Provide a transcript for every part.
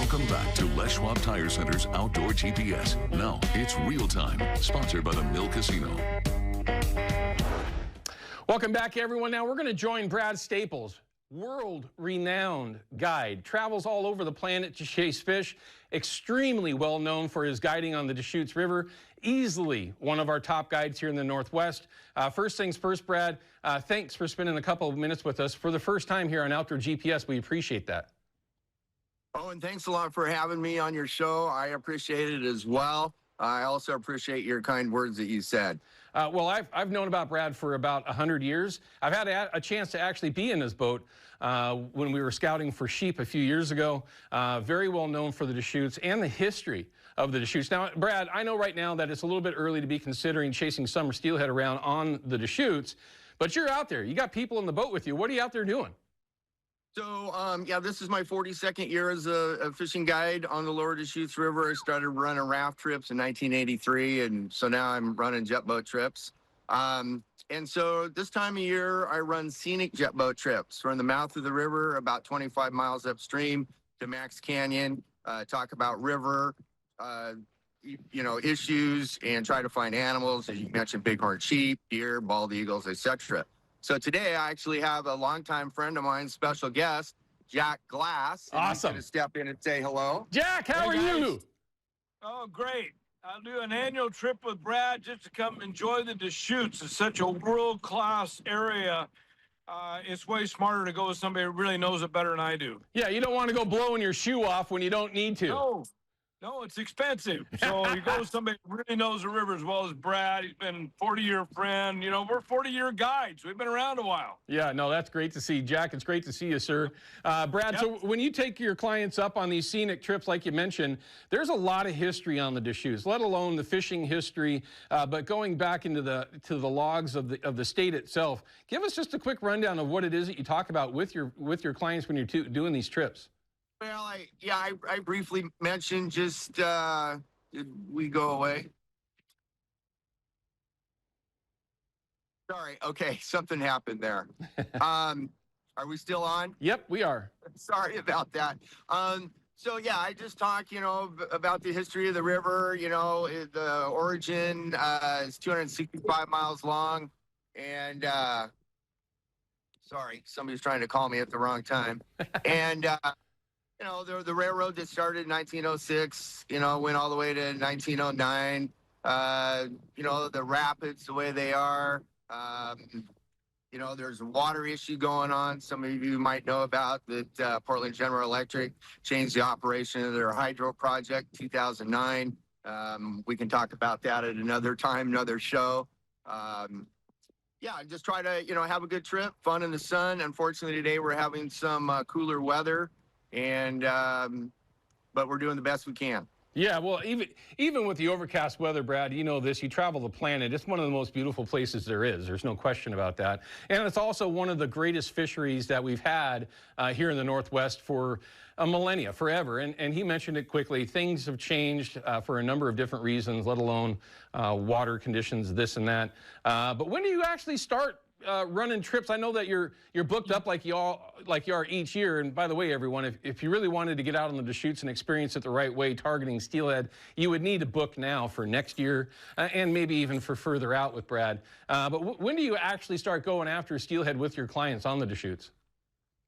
Welcome back to Les Schwab Tire Center's Outdoor GPS. Now it's real time, sponsored by the Mill Casino. Welcome back, everyone. Now we're going to join Brad Staples, world-renowned guide, travels all over the planet to chase fish, extremely well known for his guiding on the Deschutes River, easily one of our top guides here in the Northwest. First things first, Brad, thanks for spending a couple of minutes with us for the first time here on Outdoor GPS. We appreciate that. Oh, and thanks a lot for having me on your show. I appreciate it as well. I also appreciate your kind words that you said. Well, I've known about Brad for about 100 years. I've had a chance to actually be in his boat when we were scouting for sheep a few years ago. Very well known for the Deschutes and the history of the Deschutes. Now, Brad, I know right now that it's a little bit early to be considering chasing summer steelhead around on the Deschutes, but you're out there. You got people in the boat with you. What are you out there doing? So, yeah, this is my 42nd year as a fishing guide on the lower Deschutes River. I started running raft trips in 1983, and so now I'm running jetboat trips. And so this time of year, I run scenic jetboat trips from the mouth of the river, about 25 miles upstream to Max Canyon, talk about river, issues, and try to find animals, as you mentioned, bighorn sheep, deer, bald eagles, etc. So today I actually have a longtime friend of mine, special guest, Jack Glass. Awesome. He's going to step in and say hello. Jack, how are you? Oh, great. I'll do an annual trip with Brad just to come enjoy the Deschutes. It's such a world-class area. It's way smarter to go with somebody who really knows it better than I do. Yeah, you don't want to go blowing your shoe off when you don't need to. No, it's expensive. So you go with somebody who really knows the river as well as Brad. He's been a 40-year friend. You know, we're 40-year guides. We've been around a while. Yeah, no, that's great to see. Jack, it's great to see you, sir. Brad, Yep. So when you take your clients up on these scenic trips, like you mentioned, there's a lot of history on the Deschutes, let alone the fishing history, but going back into the logs of the state itself. Give us just a quick rundown of what it is that you talk about with your clients when you're doing these trips. Well, I briefly mentioned just, did we go away? Sorry. Okay. Something happened there. Are we still on? Yep, we are. Sorry about that. So yeah, I just talk, about the history of the river, the origin, is 265 miles long. And, sorry, somebody's trying to call me at the wrong time. And, the railroad that started in 1906, went all the way to 1909. The rapids, the way they are. There's a water issue going on. Some of you might know about that. Portland General Electric changed the operation of their hydro project 2009. We can talk about that at another time, another show. Just try to, have a good trip, fun in the sun. Unfortunately, today we're having some cooler weather. And but we're doing the best we can. Yeah, well, even with the overcast weather, Brad, you know this, you travel the planet. It's one of the most beautiful places there is. There's no question about that. And it's also one of the greatest fisheries that we've had here in the Northwest for a millennia, forever. And he mentioned it quickly. Things have changed for a number of different reasons, let alone water conditions, this and that. But when do you actually start running trips? I know that you're booked up like you are each year. And by the way, everyone, if you really wanted to get out on the Deschutes and experience it the right way, targeting steelhead, you would need to book now for next year and maybe even for further out with Brad. But when do you actually start going after steelhead with your clients on the Deschutes?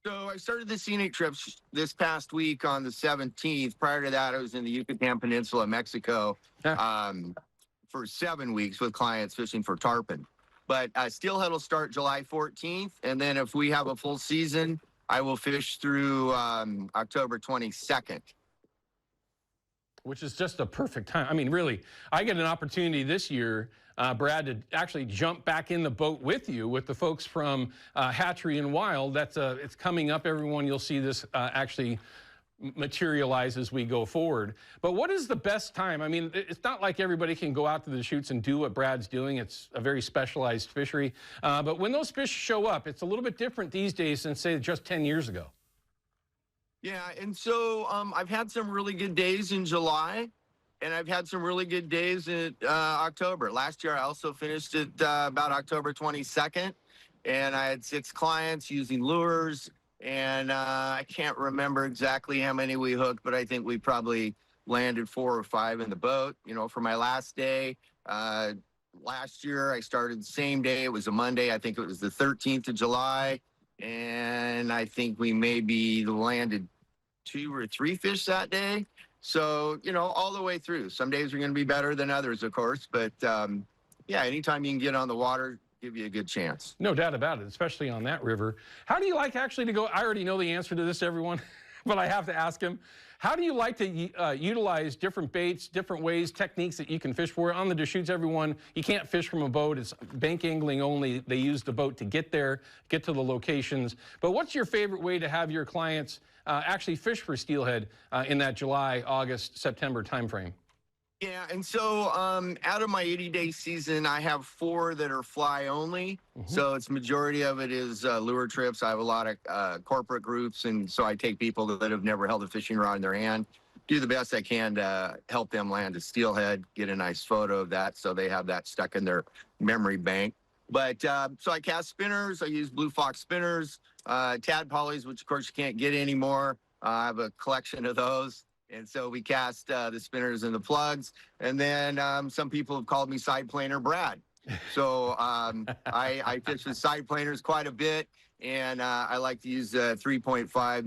So I started the scenic trips this past week on the 17th. Prior to that, I was in the Yucatan Peninsula, Mexico, for 7 weeks with clients fishing for tarpon. But steelhead will start July 14th, and then if we have a full season, I will fish through October 22nd. Which is just a perfect time. I mean, really, I get an opportunity this year, Brad, to actually jump back in the boat with you, with the folks from Hatchery and Wild. It's coming up, everyone. You'll see this actually materialize as we go forward. But what is the best time? I mean, it's not like everybody can go out to the Deschutes and do what Brad's doing. It's a very specialized fishery. But when those fish show up, it's a little bit different these days than, say, just 10 years ago. Yeah, and so I've had some really good days in July, and I've had some really good days in October. Last year, I also finished at about October 22nd, and I had 6 clients using lures, and I can't remember exactly how many we hooked, but I think we probably landed 4 or 5 in the boat. You know, for my last day, last year I started the same day. It was a Monday. I think it was the 13th of July, and I think we maybe landed 2 or 3 fish that day. So, you know, all the way through. Some days are going to be better than others, of course, but yeah, anytime you can get on the water, give you a good chance. No doubt about it, especially on that river. How do you like actually to go? I already know the answer to this, everyone, but I have to ask him. How do you like to utilize different baits, different ways, techniques that you can fish for? On the Deschutes, everyone, you can't fish from a boat. It's bank angling only. They use the boat to get there, get to the locations. But what's your favorite way to have your clients actually fish for steelhead in that July, August, September timeframe? Yeah, and so out of my 80-day season, I have 4 that are fly only. So it's majority of it is lure trips. I have a lot of corporate groups, and so I take people that have never held a fishing rod in their hand, do the best I can to help them land a steelhead, get a nice photo of that so they have that stuck in their memory bank. But so I cast spinners. I use Blue Fox spinners, tadpoles, which of course you can't get anymore. I have a collection of those. And so we cast the spinners and the plugs. And then some people have called me side planer Brad. So I fish with side planers quite a bit. And I like to use 3.5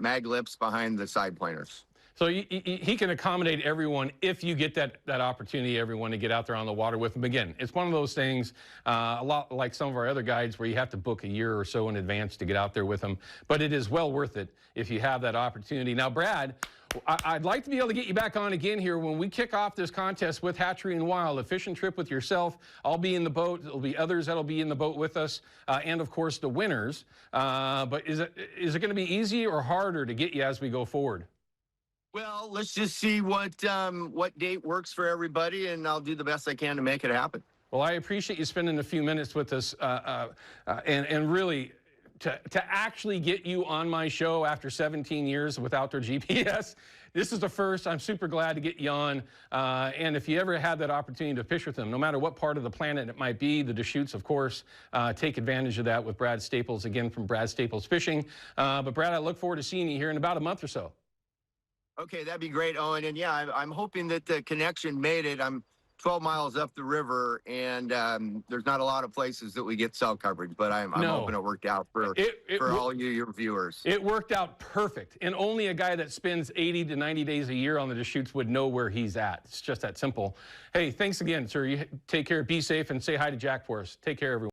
mag lips behind the side planers. So he can accommodate everyone if you get that opportunity, everyone, to get out there on the water with him. Again, it's one of those things, a lot like some of our other guides, where you have to book a year or so in advance to get out there with them. But it is well worth it if you have that opportunity. Now, Brad, I'd like to be able to get you back on again here when we kick off this contest with Hatchery and Wild, a fishing trip with yourself. I'll be in the boat. There'll be others that'll be in the boat with us, and of course the winners. But is it going to be easier or harder to get you as we go forward? Well, let's just see what date works for everybody, and I'll do the best I can to make it happen. Well, I appreciate you spending a few minutes with us, and really to actually get you on my show after 17 years with Outdoor GPS. This is the first. I'm super glad to get you on. And if you ever had that opportunity to fish with them, no matter what part of the planet it might be, the Deschutes, of course, take advantage of that with Brad Staples, again, from Brad Staples Fishing. But Brad, I look forward to seeing you here in about a month or so. Okay, that'd be great, Owen. And yeah, I'm hoping that the connection made it. I'm 12 miles up the river, and there's not a lot of places that we get cell coverage, but I'm hoping it worked out for all your viewers. It worked out perfect, and only a guy that spends 80 to 90 days a year on the Deschutes would know where he's at. It's just that simple. Hey, thanks again, sir. You take care, be safe, and say hi to Jack for us. Take care, everyone.